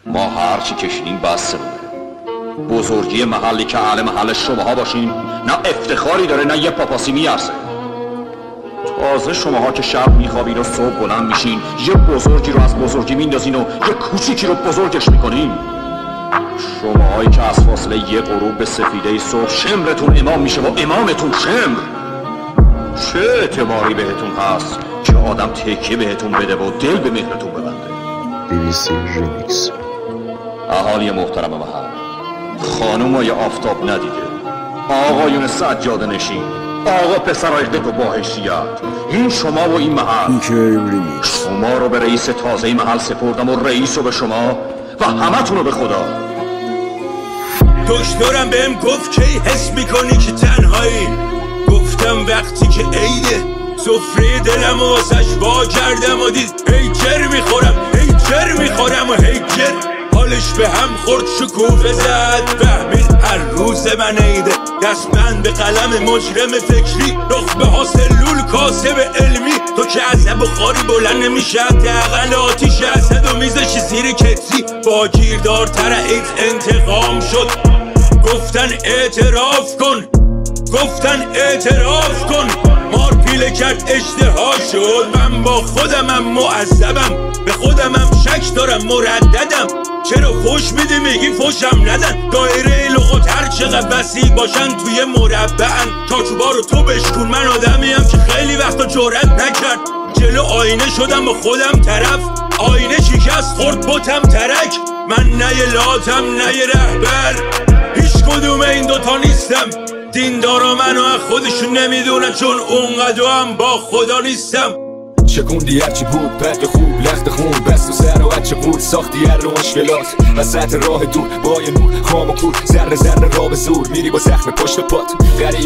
ما هرچی کشیدیم بس بوده. بزرگی محلی که اهل محل شماها باشین نه افتخاری داره نه یه پاپاسی میارزه. تازه شماها که شب میخوابین و صبح بلند میشین یه بزرگی رو از بزرگی میندازین و یه کوچیکی رو بزرگش میکنین. شماهایی که از فاصله یه غروب به سفیده صبح شمرتون امام میشه و امامتون شمر. چه اعتباری بهتون هست که آدم تکیه بهتون بده و دل به مهرتون ببنده؟ BBC Remix. اهالی محترم محل، خانومای آفتاب ندیده، آقایون سجاده نشین، آقا پسرای قد و باحشیت، این شما و این محل. شما رو به رئیس تازه محل سپردم و رئیس رو به شما و همتون رو به خدا. دکترم بهم گفت کی حس میکنی که تنهایی. گفتم وقتی که عیده سفره دلم و واسش وا کردم و دید هیچر میخورم و هیچر حالش به هم خورد شکوفه زد. فهمید هر روز من عیده. دستبند به قلم مجرم فکری، رخ به سلول کاسب علمی. تو که از بخاری بلند نمیشه حداقل آتیش اسد و میزش زیر کتری. با گیردارتر عید انتقام شد. گفتن اعتراف کن مار پیله کرد اشتها شد. من با خودمم معذبم، به خودمم شک دارم مرددم. چرا فوش میدی میگی فوشم ندن؟ دایره لغات هر چقدر وسیع باشن توی مربعن. چاچوبا رو تو بشکن، من آدمیم که خیلی وقتا جرأت نکرد. جلو آینه شدم با خودم طرف، آینه شکست خورد بتم ترک. من نه یه لاتم نه یه رهبر، هیچ کدوم این دوتا نیستم. دیندارا منو از خودشون نمیدونن چون اونقدر هم با خدا نیستم. شکوندی هرچی بود پرد خوب لخت خون بست و سر و بچه بود. ساختی هر مشکلات وسط راه دور با یه نور خام و کور. ذره ذره را به زور میری با زخم پشت پات. غریب